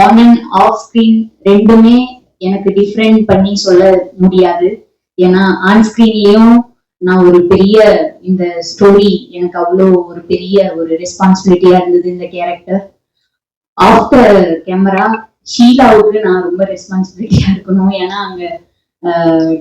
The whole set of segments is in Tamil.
ஆன் அண்ட் ஆஃப் ஸ்கிரீன் ரெண்டுமே எனக்கு டிஃப்ரெண்ட் பண்ணி சொல்ல முடியாது. ஏன்னா ஆன் ஸ்கிரீன்லயும் நான் ஒரு பெரிய இந்த ஸ்டோரி எனக்கு அவ்வளோ ஒரு பெரிய ஒரு ரெஸ்பான்சிபிலிட்டியா இருந்தது இந்த கேரக்டர். ஆஃப்டர் கேமரா ஷீலாவுக்கு நான் ரொம்ப ரெஸ்பான்சிபிலிட்டியா இருக்கணும். ஏன்னா அங்க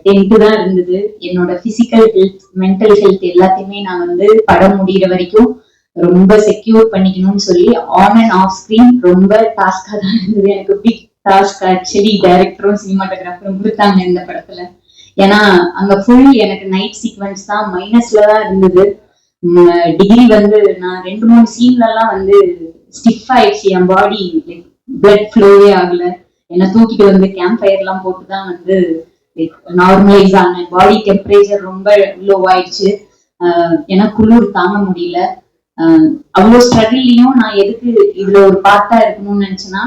10th தான் இருந்தது. என்னோட பிசிக்கல் ஹெல்த், மென்டல் ஹெல்த் எல்லாத்தையுமே நான் வந்து படம் முடிகிற வரைக்கும் ரொம்ப செக்யூர் பண்ணிக்கணும்னு சொல்லி ஆன் அண்ட் ஆஃப் ஸ்கிரீன் ரொம்ப டாஸ்கா தான் இருந்தது. எனக்கு பிக் டாஸ்க் ஆக்சுவலி டைரக்டரும் சினிமாட்டோகிராஃபரும் கொடுத்தாங்க இந்த படத்துல. ஏன்னா அங்க ஃபுல் எனக்கு நைட் சீக்வன்ஸ் தான் மைனஸ்ல தான் இருந்தது. டிகிரி வந்து நான் 2-3 சீன்ல எல்லாம் வந்து ஸ்டிஃப் ஆயிடுச்சு. என் பாடி பிளட் ஃப்ளோவே ஆகல. என்ன தூக்கிட்டு வந்து கேம்ப் ஃபயர் எல்லாம் போட்டுதான் வந்து நார்மலைஸ் ஆனேன். பாடி டெம்பரேச்சர் ரொம்ப லோ ஆயிடுச்சு. ஏன்னா குளிர் தாங்க முடியல. அவ்வளவு ஸ்ட்ரகிள்லயும் நான் எதுக்கு இதுல ஒரு பார்ட்டா இருக்கணும்னு நினைச்சேன்னா,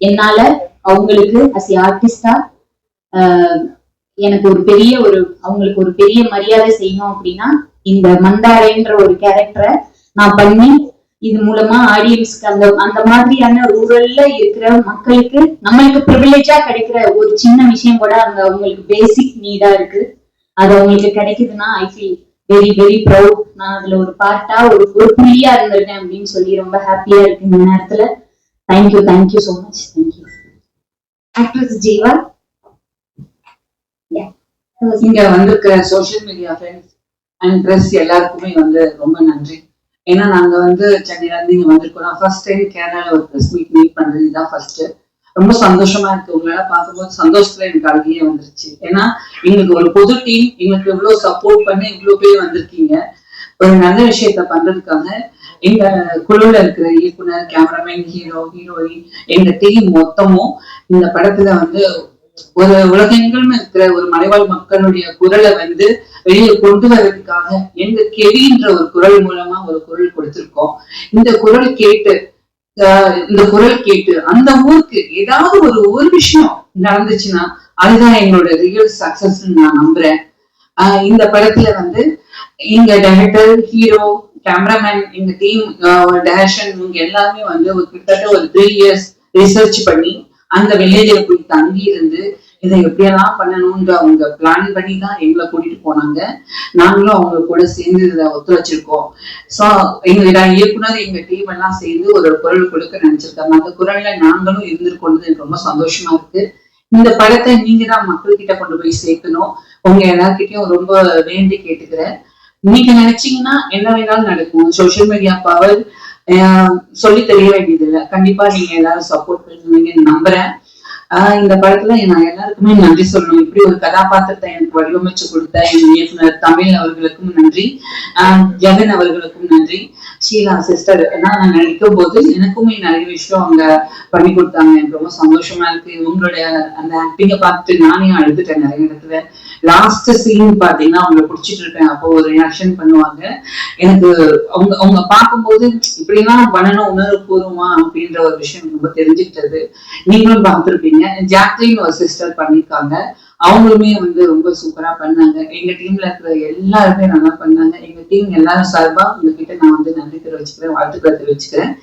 என்னால அவங்களுக்கு அஸ் ஆர்டிஸ்டா எனக்கு ஒரு பெரிய அவங்களுக்கு ஒரு பெரிய மரியாதை செய்யணும் அப்படின்னா இந்த மந்தாரைன்ற ஒரு கேரக்டரை நான் பண்ணி இது மூலமா ஆடியன்ஸ்க்கு அந்த மாதிரியான ரூரல்ல இருக்கிற மக்களுக்கு நம்மளுக்கு ப்ரிவிலேஜா கிடைக்கிற ஒரு சின்ன விஷயம் கூட அங்க அவங்களுக்கு பேசிக் நீடா இருக்கு. அது அவங்களுக்கு கிடைக்குதுன்னா I feel very very proud. நான் அதுல ஒரு பார்ட்டா ஒரு புள்ளியா இருந்திருக்கேன் அப்படின்னு சொல்லி ரொம்ப ஹாப்பியா இருக்கு இந்த நேரத்துல. Thank you so much. Thank you. Actress Jeeva. இங்க வந்திருக்கிற social media friends and press எல்லாருக்குமே வந்து ரொம்ப நன்றி. ஏன்னா நாங்க வந்து சென்னையில இருந்து இங்க வந்திருக்கோம். ஃபர்ஸ்ட் டைம் கேரளால ஒரு ப்ரெஸ் மீட் பண்றது இதுதான் ஃபர்ஸ்ட். ரொம்ப சந்தோஷமா இருக்கு. உங்களால பார்க்கும்போது சந்தோஷத்துல எனக்கு அழகியே வந்துருச்சு. ஏன்னா எங்களுக்கு ஒரு பொது டீம் எங்களுக்கு இவ்வளவு சப்போர்ட் பண்ணி இவ்வளவு பேர் வந்திருக்கீங்க. ஒரு நல்ல விஷயத்த பண்றதுக்காக எங்க குழுல இருக்கிற இயக்குனர், கேமராமேன், ஹீரோ, ஹீரோயின், எங்க டீம் மொத்தமும் இந்த படத்துல வந்து ஒரு உலகெங்கிலும் இருக்கிற ஒரு மலைவாழ் மக்களுடைய குரலை வந்து வெளியே கொண்டு வர்றதுக்காக எங்க கெவின்ற ஒரு குரல் மூலமா ஒரு குரல் கொடுத்திருக்கோம். இந்த குரல் கேட்டு அந்த ஊருக்கு ஏதாவது ஒரு விஷயம் நடந்துச்சுன்னா அதுதான் எங்களோட ரியல் சக்சஸ் நான் நம்புறேன். இந்த படத்துல வந்து எங்க டைரக்டர், ஹீரோ, கேமராமேன், எங்க டீம் டைரக்ஷன் இவங்க எல்லாமே வந்து ஒரு கிட்டத்தட்ட ஒரு 3 years ரிசர்ச் பண்ணி அந்த வில்லேஜில் போய் தங்கி இருந்து இதை எப்படியெல்லாம் பண்ணணும்ன்ற அவங்க பிளான் பண்ணி தான் எங்களை கூட்டிட்டு போனாங்க. நாங்களும் அவங்க கூட சேர்ந்து இதை ஒத்துழைச்சிருக்கோம். ஸோ எங்க இயக்குனர், எங்க டீம் எல்லாம் சேர்ந்து ஒரு குரல் கொடுக்க நினைச்சிருக்காங்க. அந்த குரல்ல நாங்களும் இருந்திருக்கொண்டு எனக்கு ரொம்ப சந்தோஷமா இருக்கு. இந்த படத்தை நீங்க தான் மக்கள்கிட்ட கொண்டு போய் சேர்க்கணும். உங்க எல்லார்கிட்டையும் ரொம்ப வேண்டி கேட்டுக்கிறேன். நீங்க நினைச்சீங்கன்னா என்ன வேணாலும் நடக்கும். சோசியல் மீடியா பவர் சொல்லி தெரிய வேண்டியது இல்லை. கண்டிப்பா நீங்க எல்லாரும் சப்போர்ட் பண்ணுவீங்கன்னு நம்புறேன். இந்த படத்துல நான் எல்லாருக்குமே நன்றி சொல்லணும். இப்படி ஒரு கதாபாத்திரத்தை எனக்கு வடிவமைச்சு கொடுத்த என் இயக்குனர் தமிழ் அவர்களுக்கும் நன்றி, ஜெகன் அவர்களுக்கும் நன்றி, ஷீலா சிஸ்டர். நான் நடிக்கும் போது எனக்குமே நிறைய விஷயம் அவங்க பண்ணி கொடுத்தாங்க. எனக்கு ரொம்ப சந்தோஷமா இருக்கு. உங்களுடைய அந்த ஆக்டிங்க பார்த்துட்டு நானே அழுதுட்டேன் நிறைய இடத்துல. லாஸ்ட் சீன் பாத்தீங்கன்னா அவங்களை பிடிச்சிட்டு இருக்கேன். அப்போ ஒரு ரியாக்ஷன் பண்ணுவாங்க. எனக்கு அவங்க பார்க்கும்போது இப்படி எல்லாம் பண்ணணும் உணர்வுபூர்வமா அப்படின்ற ஒரு விஷயம் ரொம்ப தெரிஞ்சுக்கிட்டது. நீங்களும் பார்த்துருப்பீங்க. ஜாக்லின் ஒரு சிஸ்டர் பண்ணிருக்காங்க. அவங்களுமே வந்து ரொம்ப சூப்பரா பண்ணாங்க. எங்க டீம்ல இருக்கிற எல்லாருமே நல்லா பண்ணாங்க. எங்க டீம் எல்லாரும் சார்பா உங்ககிட்ட நான் வந்து நன்றி தெரிவிச்சுக்கிறேன், வாழ்த்துக்களை தெரிவிச்சுக்கிறேன்.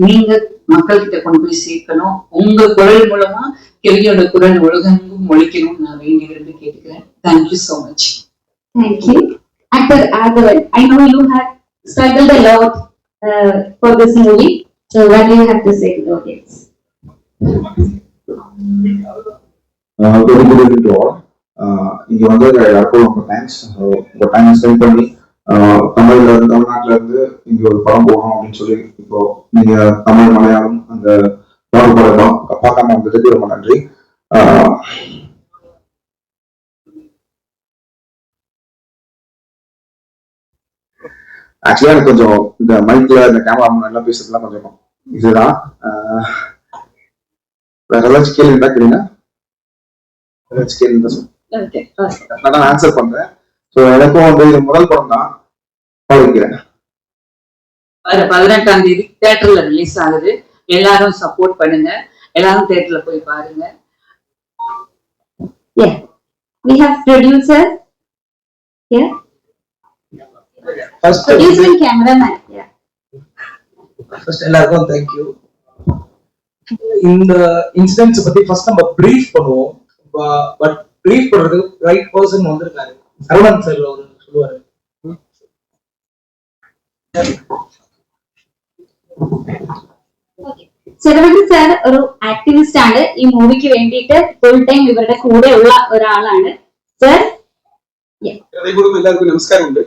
நீங்க மக்கள் கிட்ட கொண்டு போய் சேர்க்கணும். உங்க குரல் மூலமா கெவியோட குரல் உலகெங்கும் ஒழிக்கணும்னு நான் வேண்டி விரும்பி கேட்டுக்கிறேன். Thank you so much. Thank you. Actor Adel, I know you have struggled a lot for this movie. So what do you have to say to the audience? Very good evening to all. இங்க வந்து எல்லாருக்கும் ரொம்ப தேங்க்ஸ். உங்க டைம் ஸ்பெண்ட் பண்ணி தமிழ்நாட்டுல இருந்து இங்க ஒரு படம் போகணும் அப்படின்னு சொல்லி இப்போ நீங்க தமிழ், மலையாளம் அந்த படம் பார்க்காம வந்ததுக்கு ரொம்ப நன்றி. ஆக்சுவலா எனக்கு கொஞ்சம் இந்த மைக்ல இந்த கேமரா எல்லாம் பேசுறதுலாம் கொஞ்சம் இதுதான். வேற ஏதாச்சும் கேள்வி இருந்தா கேளுங்க. நான் ஆன்சர் பண்றேன். ஸோ எனக்கும் வந்து இது முதல் படம் தான் பழகிக்கிறேன். 18ஆம் தேதி தியேட்டர்ல ரிலீஸ் ஆகுது. எல்லாரும் சப்போர்ட் பண்ணுங்க. எல்லாரும் தியேட்டர்ல போய் பாருங்க. Yeah, we have producer. Yeah. First producer and cameraman. Yeah. First எல்லாருக்கும் thank you. இந்த இன்சிடென்ட்ஸ் பத்தி ஃபர்ஸ்ட் நம்ம பிரீஃப் பண்ணுவோம். பட் பிரீஃப் பண்றது ரைட் பர்சன் வந்திருக்காரு, சரவணன் சார் அவர் சொல்லுவாரு. ശരവണൻ സാർ ഒരു ആക്ടിവിസ്റ്റ് ആണ്. ഈ മൂവിക്ക് വേണ്ടിയിട്ട് ഫുൾ ടൈം ഇവരുടെ കൂടെ ഉള്ള ഒരാളാണ്. സാർ എല്ലാവർക്കും നമസ്കാരമുണ്ട്.